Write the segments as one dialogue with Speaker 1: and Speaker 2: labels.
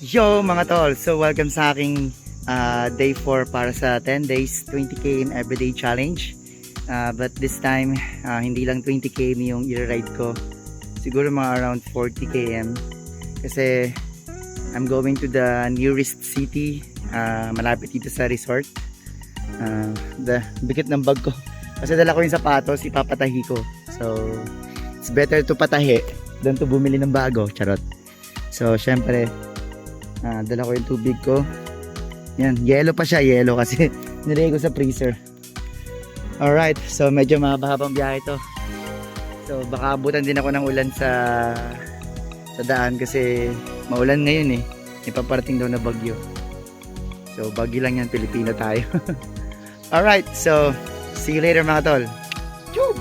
Speaker 1: Yo mga tol! So welcome sa aking day 4 para sa 10 days 20 km everyday challenge. But this time hindi lang 20 km yung i-ride ko. Siguro mga around 40 km. Kasi I'm going to the nearest city, malapit dito sa resort. Bigit ng bag ko. Kasi dala ko yung sapatos, ipapatahi ko. So it's better to patahi than to bumili ng bago. Charot. So syempre dala ko yung tubig ko. Yan, yellow pa siya, yellow kasi nilagay ko sa freezer. Alright, so medyo mahabang biyahe to. So baka abutan din ako ng ulan sa daan kasi maulan ngayon eh. May paparating daw na bagyo. So bagyo lang yan, Pilipino tayo. Alright, so see you later mga tol. Choo!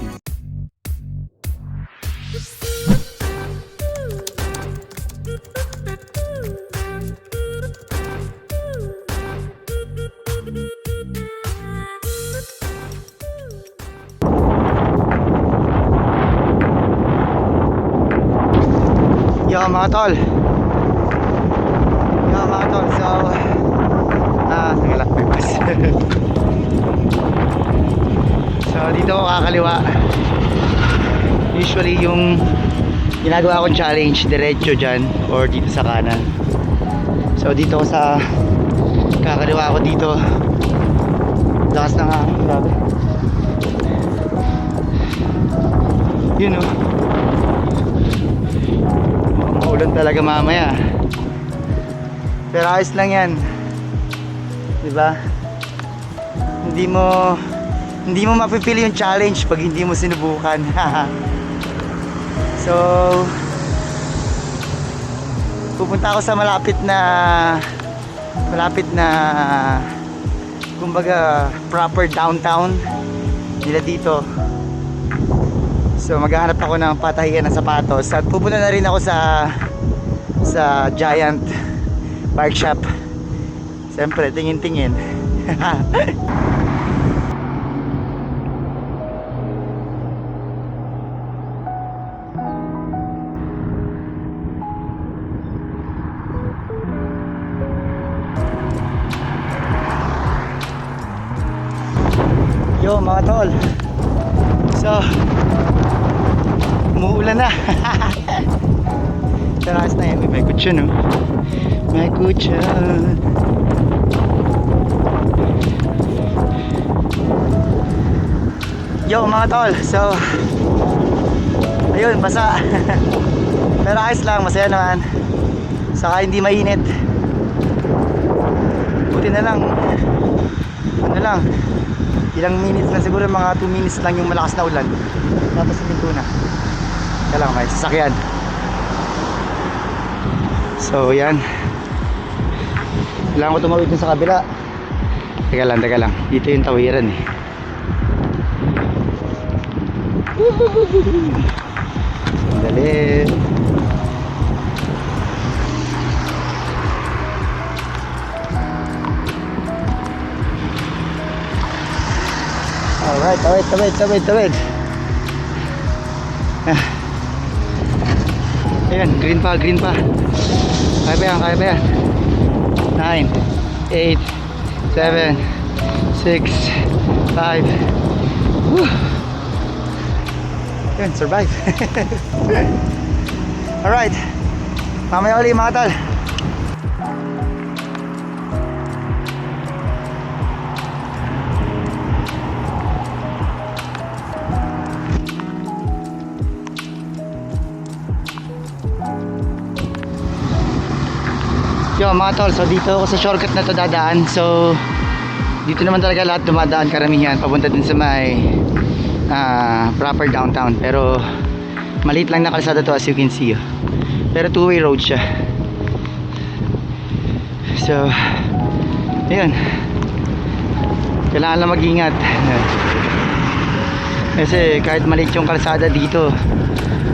Speaker 1: Yo mga tol. So sige lang, may bus. So dito ako kakaliwa. Usually yung ginagawa kong challenge diretso dyan or dito sa kanan. So dito ako sa kakaliwa ako dito. Lakas ng hangin, grabe. Yun oh, maulan talaga mamaya. Pero ayos lang yan, diba? Hindi mo mapipili yung challenge pag hindi mo sinubukan. So pupunta ako sa malapit na kumbaga proper downtown nila dito. So maghahanap ako ng patahian ng sapatos at pupunta na rin ako sa Giant Bike Shop. Siyempre tingin-tingin. Yo mga tol, so umuulan na. Taras na yan, may kutsa no, may kutsa. Yo mga tol, so ayun, basa. Pero ayos lang, masaya naman. Saka hindi mainit. Buti na lang, ano lang, ilang minutes na siguro, mga 2 minutes lang yung malakas na ulan. Tapos huminto na. Kaya lang, may sasakyan. So yan, kailangan ko tumawid dun sa kabila. Teka lang, dito yung tawiran eh. Dali. Alright, tawid. Ayan, green pa. Kaya pa yan. 9, 8, 7, 6, 5. Ayan, survive. Alright, mamaya ulit mga tol. Yo mga tol, so dito ako sa shortcut na to dadaan. So dito naman talaga lahat dumadaan, karamihan papunta din sa may proper downtown. Pero maliit lang na kalsada to as you can see. Pero two-way road siya. So ayun, kailangan lang mag-ingat. Kasi kahit maliit yung kalsada dito,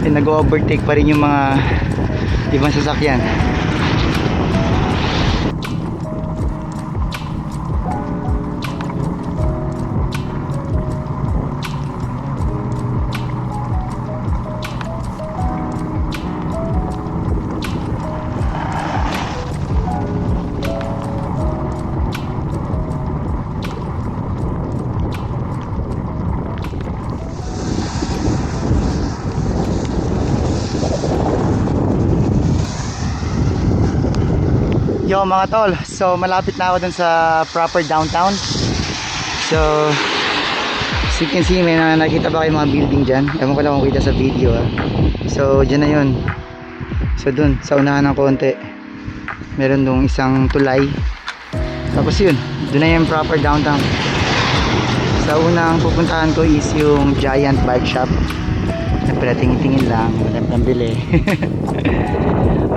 Speaker 1: nag-overtake pa rin yung mga ibang sasakyan. Yo mga tol, so malapit na ako dun sa proper downtown. So as you can see, may nakita ba kayo mga building dyan? Ewan ko lang kung kita sa video ha. So dyan na yun. So dun, sa unahan ng konti, meron dong isang tulay. Tapos yun, dun na yung proper downtown. Sa unang pupuntahan ko is yung Giant Bike Shop. Siyempre tingin-tingin lang, walang pambili.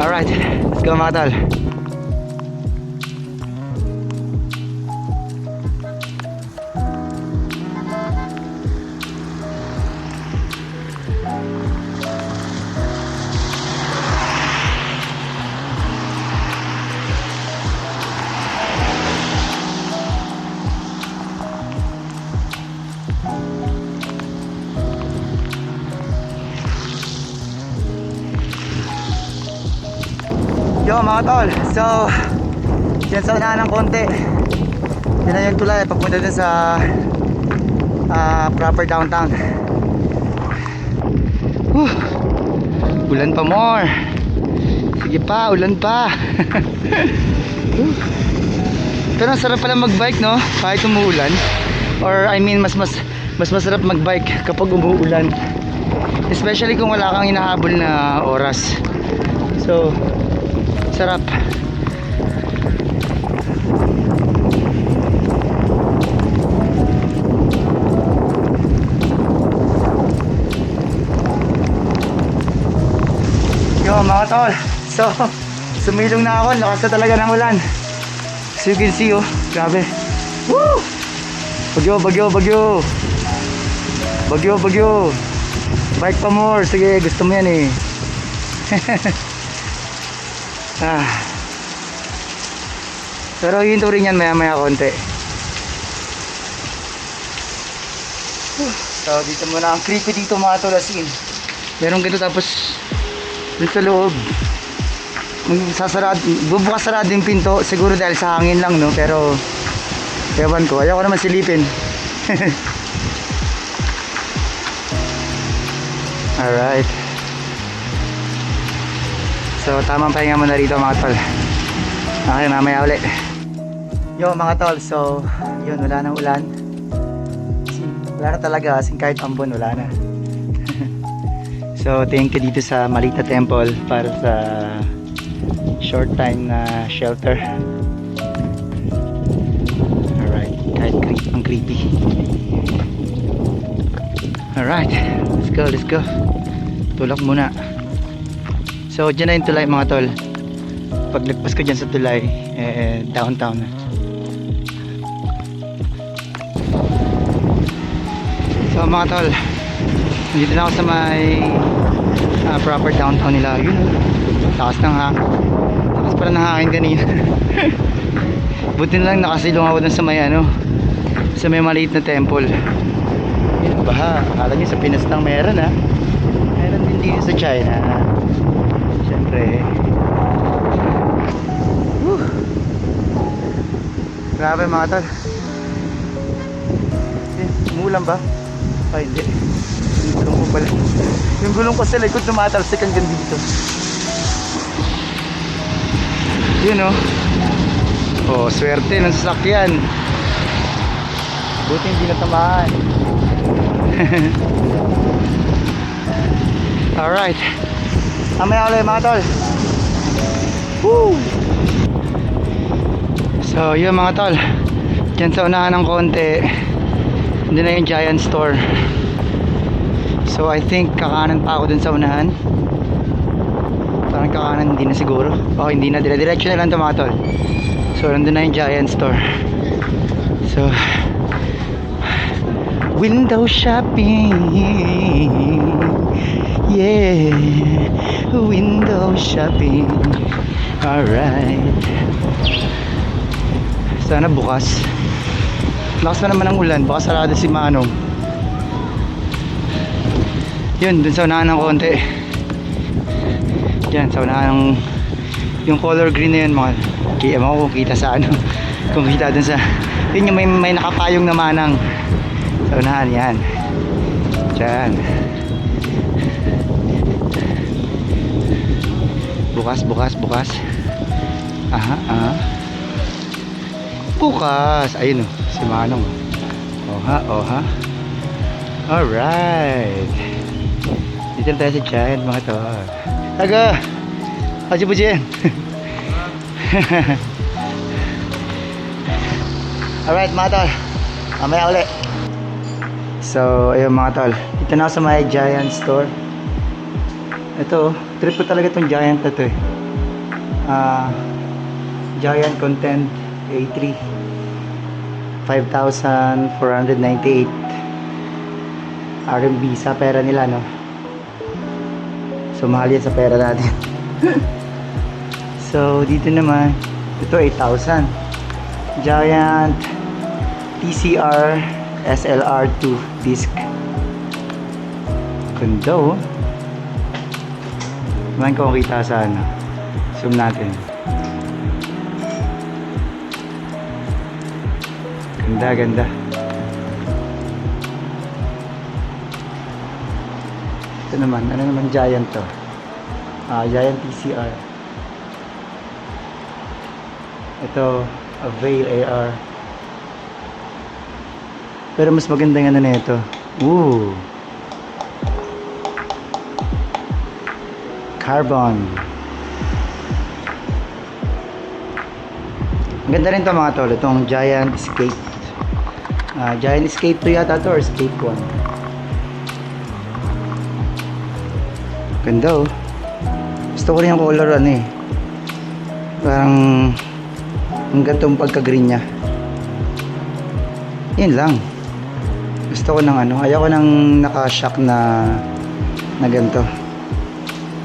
Speaker 1: Alright, let's go mga tol. Yo mga tol, so dyan sa unahan ng konti, dyan na yung tulay papunta dun sa proper downtown. Ulan pa more. Sige pa, ulan pa. Pero ang sarap pala magbike no, kahit umuulan. Or I mean mas masarap magbike kapag umuulan, especially kung wala kang hinahabol na oras. So sarap. Yo mga tol, so sumilong na ako, lakas na talaga ng ulan. So you can see oh, grabe. Woo! Bagyo, bagyo, bagyo. Bagyo, bagyo. Bike pa more, sige gusto mo yan eh. Pero hinto rin yan maya maya konti. So dito muna, ang creepy dito mga tol, as in meron ganito, tapos dun sa loob bubukas sarado yung pinto, siguro dahil sa hangin lang no, pero ewan ko, ayaw ko naman silipin. Alright, so tamang pahinga muna rito mga tol. Okay, mamaya ulit. Yo mga tol, so yun, wala nang ulan. Wala na talaga, as in kahit ambon wala na. So thank you dito sa Malita Temple para sa short time na shelter. Alright, kahit ang creepy. Alright, let's go. Tulak muna. So dyan na yung tulay mga tol. Pag lagpas ko dyan sa tulay, downtown na. So mga tol, dito na ako sa may proper downtown nila. Yun, takas ng hangin. Takas pala ng hangin kanina. Buti na lang nakasilong ako dun sa may sa may maliit na temple. Yun, baha. Akala nyo sa Pinas lang meron ha. Meron din dito sa China. Siyempre. Grabe mga tol. Umuulan ba? Ay hindi. Yung gulong ko pala. Yung gulong ko sa likod tumatalsik hanggang dito. Yun oh. Oh, swerte ng sasakyan. Buti hindi natamaan. Alright, mamaya ulit mga tol. Woo! So yun mga tol, dyan sa unahan ng konti, hindi na yung Giant Store. So I think kakanan pa ako dun sa unahan. Parang kakanan, hindi na siguro. Oh, hindi na, dire-diretso na lang ito mga tol. So nandun na yung Giant Store. So window shopping, yeah, window shopping. Alright, sana bukas. Lakas na naman ang ulan, baka sarado si Manong. Yun, dun sa unahan ng konti. Yan, sa unahan ng yung color green na yun mga. Kaya mo kung kita sa kung kita dun sa yun yung may nakapayong na Manang. Sa unahan yan. Diyan. Bukas. Aha, aha. Bukas. Ayun o, si Manong. Oha, oha. Alright. Dito na tayo sa Giant mga tol. Taga! Haji Bujin! Alright mga tol. Mamaya ulit. So, ayun mga tol. Dito na ako sa may Giant store. Ito, trip ko talaga itong Giant na to eh. Giant Content A3 5,498 RMB sa pera nila, no? So mahal yan sa pera natin. So dito naman ito 8,000 Giant TCR SLR2 disc. Ganda oh. Naman kung kita sa ano, zoom natin. Ganda, ganda. Ito naman, ano naman Giant to? Giant TCR. Ito, Avail AR. Pero mas maganda nga na ito. Ooh. Carbon. Ang ganda rin to mga tol, itong Giant Escape. Giant Escape 2 yata to or Escape 1. Ganda oh. Gusto ko rin yung color ano eh. Parang ang gantong pagka-green niya. Yun lang. Gusto ko ng ano, ayaw ko ng naka-shock na ganito.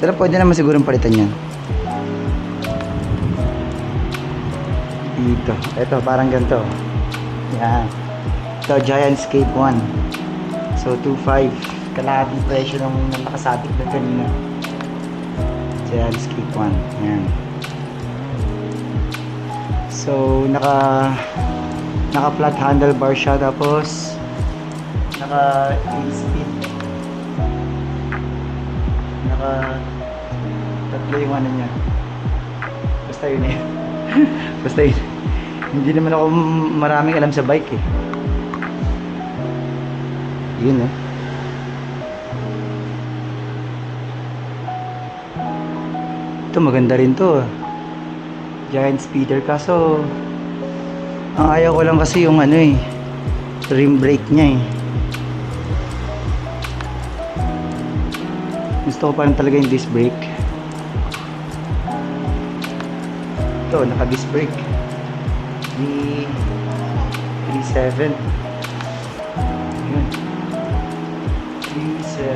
Speaker 1: Pero pwede naman sigurong palitan yan. Dito. Ito, parang ganito. Yan. Ito, Giant Escape 1. So, 2.5. Kalahati presyo nung nakasabit na kanina. Giant Escape 1. Yan. So, naka flat handlebar siya. Tapos, naka 8-speed. Naka tatlo yung ano niya. Basta yun eh. Basta yun. Hindi naman ako maraming alam sa bike eh. Yun eh. Ito maganda rin to. Giant speeder, kaso ang ayaw ko lang kasi yung ano eh, rim brake niya eh. Gusto ko parang talaga yung disc brake. Ito, naka disc brake D37. Yun, 37.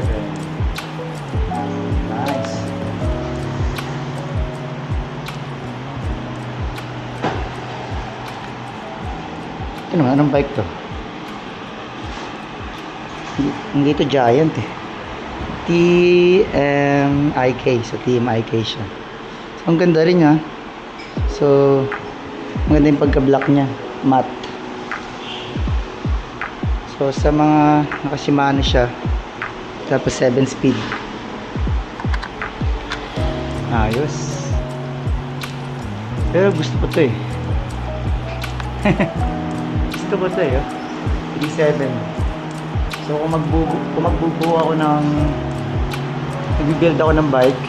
Speaker 1: Nice. Ito naman, anong bike to? Hindi ito Giant eh. TMIK. So TMIK siya. So, ang ganda rin ha. So maganda yung pagka-block niya, matte. So sa mga naka-Shimano siya. Tapos 7 speed. Ayos. Pero gusto ko to eh. Gusto ko to eh. 37. So kung magbubuo ako ng i-build ako ng bike,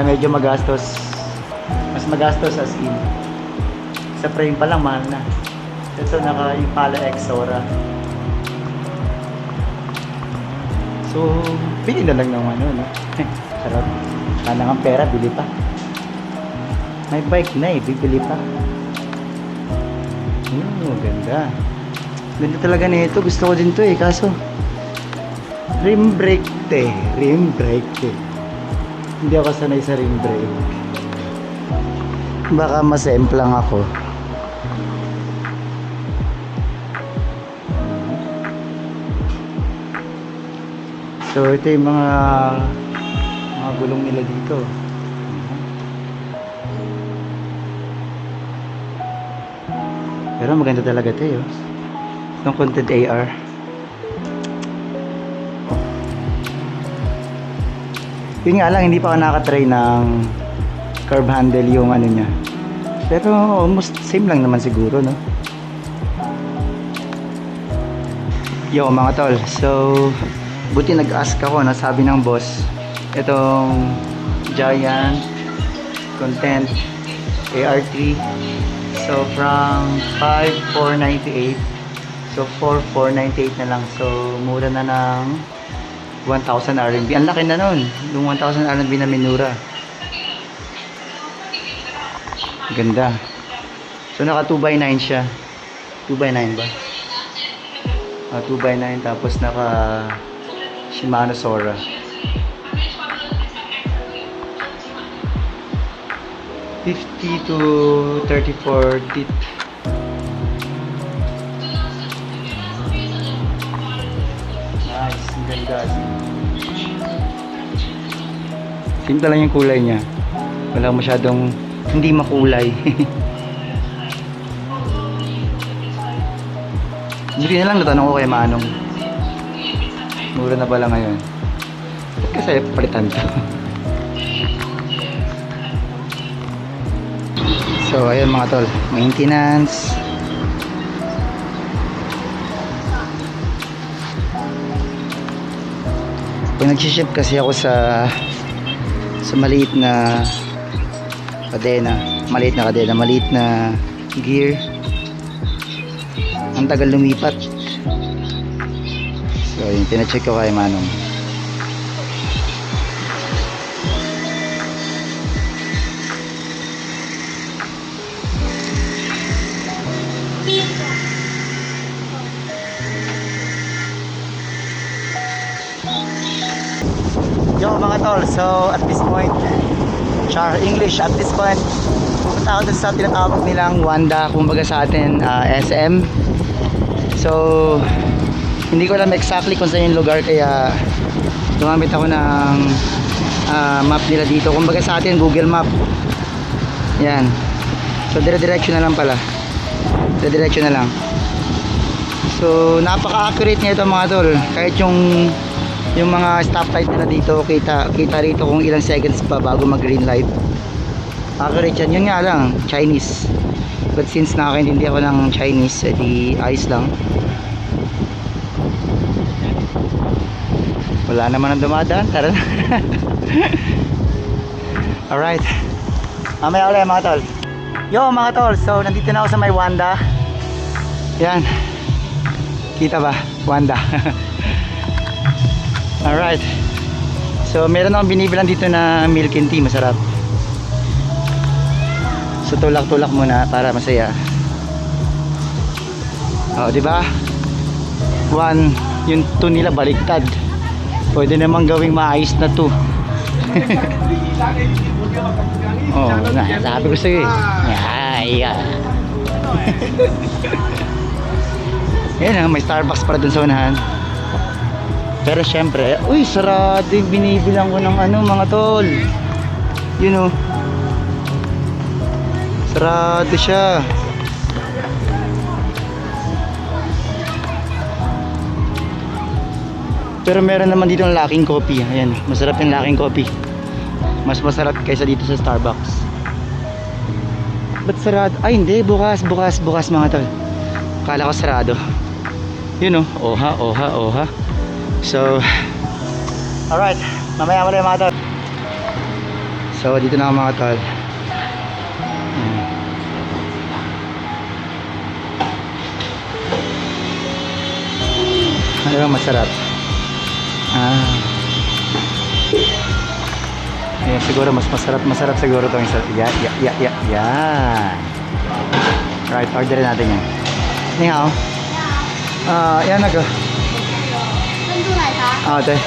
Speaker 1: medyo magastos. Mas magastos as in. Sa frame pa lang mahal na. Ito naka Impala X Sora. So bili na lang ng ano, no? Sarap. Sana ng pera, bili pa. May bike na eh, bibili pa. Ganda. Ganda talaga nito. Gusto ko din to eh. Kaso rim brake te. Rim brake te. Hindi ako sanay sa rim brake. Baka masemplang ako. So ito yung mga gulong nila dito. Pero maganda talaga ito eh. Itong Content AR. Yun nga lang, hindi pa ako nakatry ng curve handle yung ano niya. Pero almost same lang naman siguro, no? Yo mga tol, so buti nag-ask ako, no? Sabi ng boss, itong Giant Content AR3, so from 5,498, so 4,498 na lang, so mura na ng 1,000 RMB. Ang laki na nun, yung 1,000 RMB na minura. Ganda. So naka 2x9 siya. 2x9 ba? 2x9, tapos naka Shimano Sora. $50 to $34 teeth. Nice, ang ganda. Simple lang yung kulay niya. Wala masyadong hindi makulay. Hindi na lang natanong ko kay Manong. Mura na pala ngayon. Kasi palitan to. So ayun mga tol, maintenance. Pag nag-ship kasi ako sa maliit na kadena, maliit na gear, ang tagal lumipat. So yun, pina-check ko kay Manong. Yo mga tol, so at this point, char English, at this point pupunta ako dun sa tinatawag nilang Wanda, kumbaga sa atin SM. So hindi ko alam exactly kung saan yung lugar, kaya gumamit ako ng map nila dito, kumbaga sa atin Google Map. Yan, so dire-direction na lang pala, dire-direction na lang. So napaka-accurate nito mga tol, kahit yung mga stoplight nila dito, kita rito kung ilang seconds pa bago mag green light. Accurate yan. Yun nga lang, Chinese, but since nakakaintindi ako ng Chinese, edi ayos lang. Wala naman ang dumadaan, tara na. Alright, mamaya ulit mga tol. Yo mga tol, so nandito na ako sa may Wanda. Yan, kita ba? Wanda. Alright, so meron akong binibilang dito na milk and tea, masarap. So tulak-tulak muna para masaya. Oh, di ba? One, yung 2 nila baliktad. Pwede namang gawing maayos na 2. Oh, sabi ko sa'yo eh. Yan, may Starbucks para dun sa unahan. Pero syempre, uy, sarado yung binibilang ko ng ano mga tol. You know, sarado siya. Pero meron naman dito ng laking coffee. Ayan, masarap yung laking coffee. Mas masarap kaysa dito sa Starbucks. Ba't sarado? Ay hindi, bukas mga tol. Kala ko sarado. You know, oha. So, alright, mamaya muli mga tol. So, dito na mga tol. Ano bang masarap? Ayan, siguro mas masarap siguro itong isa. Yan. Alright, orderin natin yan. Ni hao. Yan ako. 对，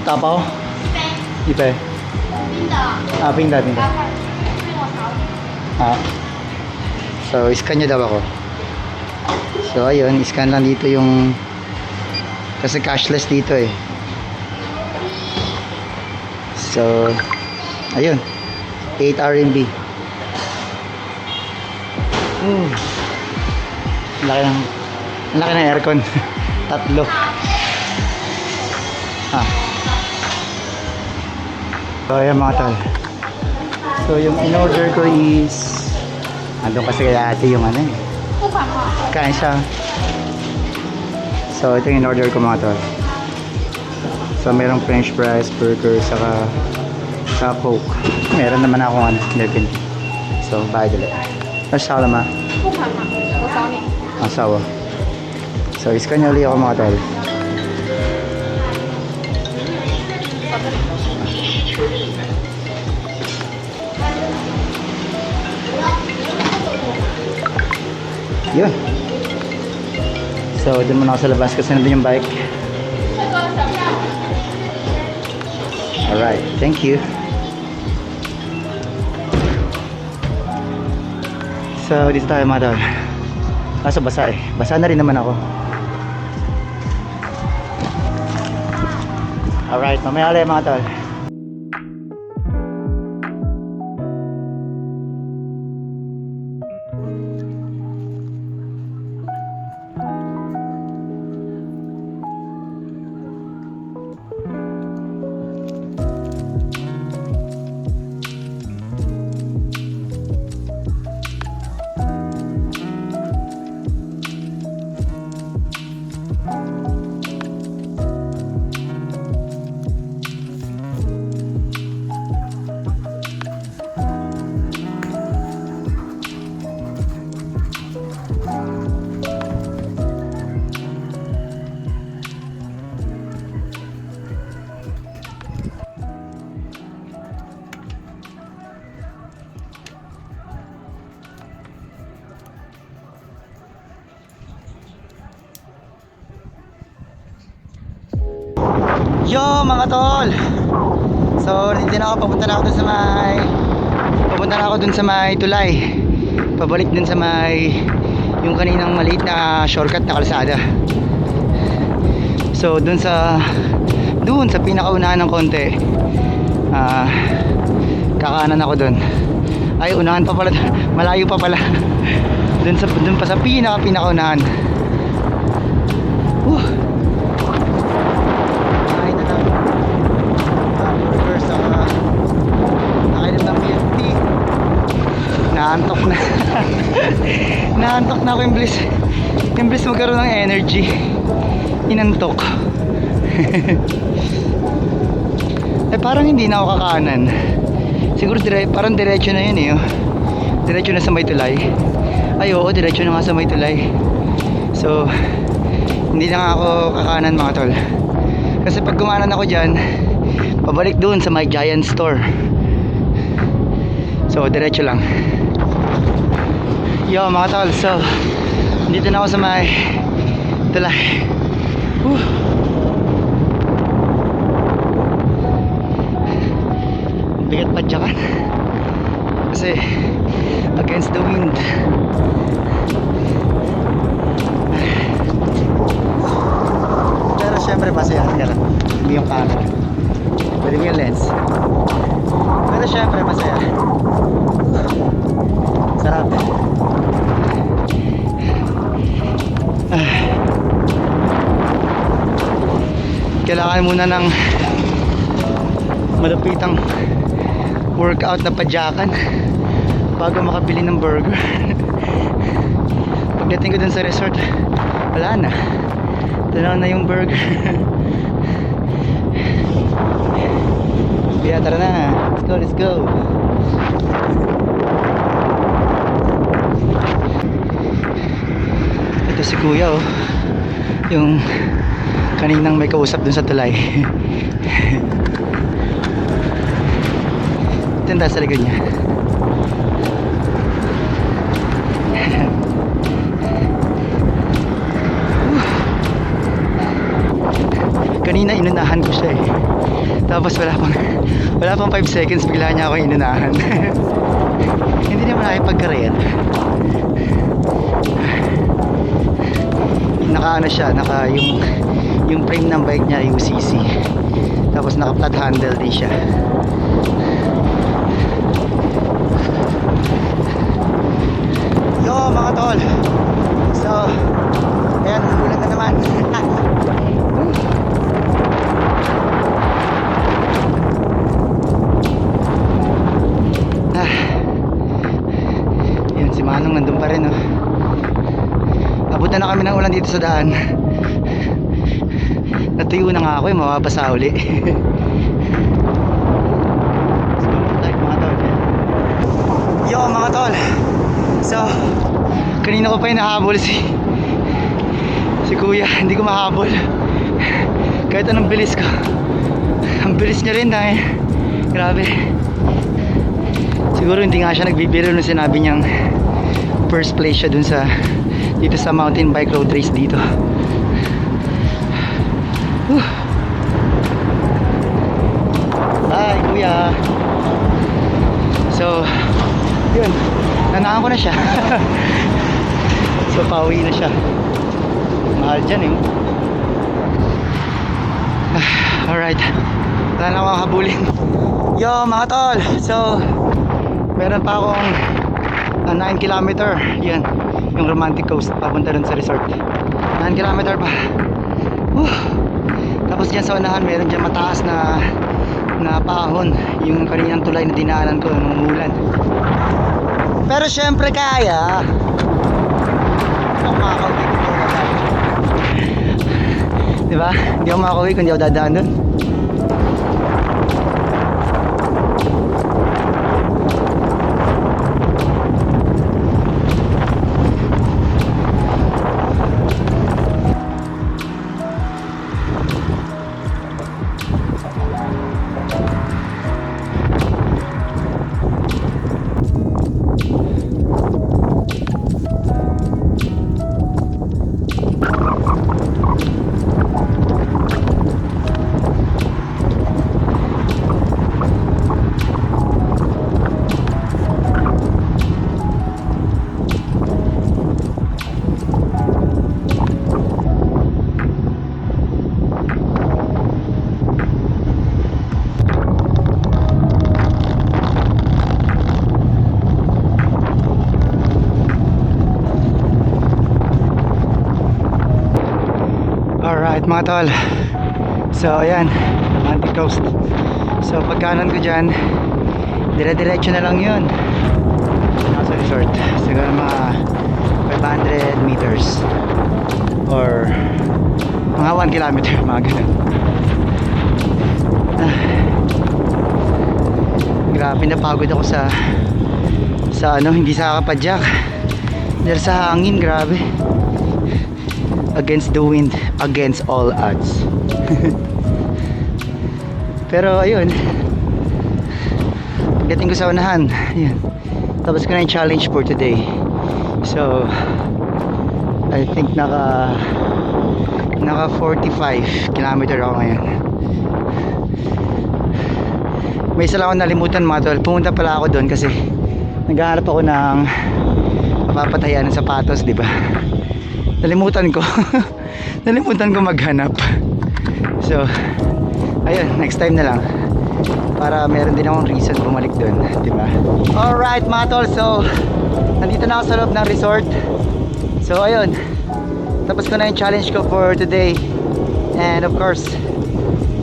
Speaker 1: 大包一杯，冰的。So scan niya daw ako. So ayun, scan lang dito yung, kasi cashless dito eh. So ayun, 8 RMB. Laki ng aircon. Tatlo. So ayan mga tol. So yung in-order ko is andun kasi kaya ate yung ano eh. Kain siya. So ito yung in-order ko mga tol. So merong french fries, burger, saka Coke. Meron naman akong ano, milk and tea. So bayad ulit. 那烧了吗？
Speaker 2: 不盘嘛，我找你。
Speaker 1: Ah, sawa. So iskan niyo ulit ako mga tol. Yun. So, dun muna ako sa labas kasi nandun yung bike. Alright, thank you. So, dito tayo mga tol. Kaso basa eh. Basa na rin naman ako. Alright, mamaya ulit mga tol. Yo mga tol. So hindi na ako, papunta na ako dun sa may tulay. Pabalik dun sa may yung kaninang maliit na shortcut na kalsada. So dun sa pinakaunahan ng konti, kakanan ako dun. Ay unahan pa pala, malayo pa pala. dun pa sa pinakaunahan. Naantok na. Naantok na ako, imbis magkaroon ng energy, inantok. Eh parang hindi na ako kakanan. Siguro parang diretso na yun eh, oh. Diretso na sa may tulay. Ay oo, diretso na nga sa may tulay. So hindi na nga ako kakanan mga tol. Kasi pag kumanan ako dyan, pabalik doon sa may Giant Store. So diretso lang. Yo mga tol, so dito na ako sa may tulay. Bigat padyakan kasi against the wind. Pero syempre masaya ka lang. Hindi yung camera, pwede mo yung lens. Pero syempre masaya. Sarap. Kailangan muna ng malupitang workout na padyakan bago makabili ng burger. Pagdating ko dun sa resort, wala na, tanaw na yung burger. Kaya tara na, let's go. Ito si kuya oh, yung kaninang may kausap dun sa tulay. Tinda sa likod niya. Kanina inunahan ko siya eh. Tapos wala pang 5 seconds bigla niya ako inunahan. Hindi naman nakipag-career. Naka siya, yung frame ng bike niya UCC. Tapos naka flat handle din siya. Yo mga tol. So ayan, ulan na naman. kami ng ulan dito sa daan. Natuyo na nga ako eh, mababasa uli. Yo mga tol. So, kanina ko pa yung nahabol si kuya, hindi ko mahabol. Kahit anong bilis ko. Ang bilis niya rin dahil grabe. Siguro hindi nga siya nagbibiro nung sinabi niyang first place siya dun sa dito sa mountain bike road race dito. Bye kuya. So yun, nanaan ko na siya. So pauwi na siya. Mahal dyan eh. Alright, wala na akong habulin. Yo mga tol, so meron pa akong 9 kilometer. Yan, yung Romantic Coast papunta dun sa resort. 9 kilometer pa. Tapos dyan sa unahan meron dyan mataas na paahon, yung kaninang tulay na dinaanan ko nung umulan. Pero syempre kaya. Ako makakauwi kung di ako dadaan. Diba? Hindi ako makakauwi kung di ako dadaan dun. Alright mga tol. So ayan, Romantic Coast. So pagkanan ko dyan, dire-diretso na lang yun nasa resort. Siguro mga 500 meters or mga 1 kilometer, mga ganun. Grabe, napagod ako sa ano, hindi sa kapadyak dahil sa hangin. Grabe, against the wind, against all odds. Pero ayun, pagdating ko sa unahan, yun, tapos ko na yung challenge for today. So I think naka 45 kilometer ako ngayon. May isa lang ako nalimutan mga tol. Pumunta pala ako doon kasi naghahanap ako ng mapapatayan ng sapatos, di ba? Nalimutan ko. Nalimutan ko maghanap. So ayun, next time na lang, para meron din akong reason bumalik dun, diba? Alright mga tol, so nandito na ako sa loob ng resort. So ayun, tapos ko na yung challenge ko for today. And of course,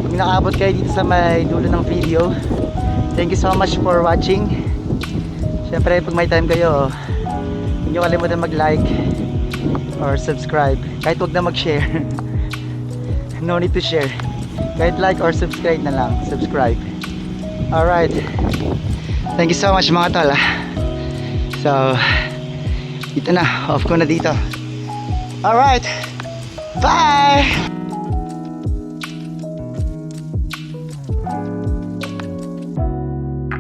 Speaker 1: kung nakaabot kayo dito sa may dulo ng video, thank you so much for watching. Syempre pag may time kayo, huwag nyo kalimutan mag-like or subscribe. Kahit wag na mag-share. No need to share. Kahit like or subscribe na lang. Subscribe. Alright. Thank you so much mga tol. So dito na, off ko na dito. Alright. Bye!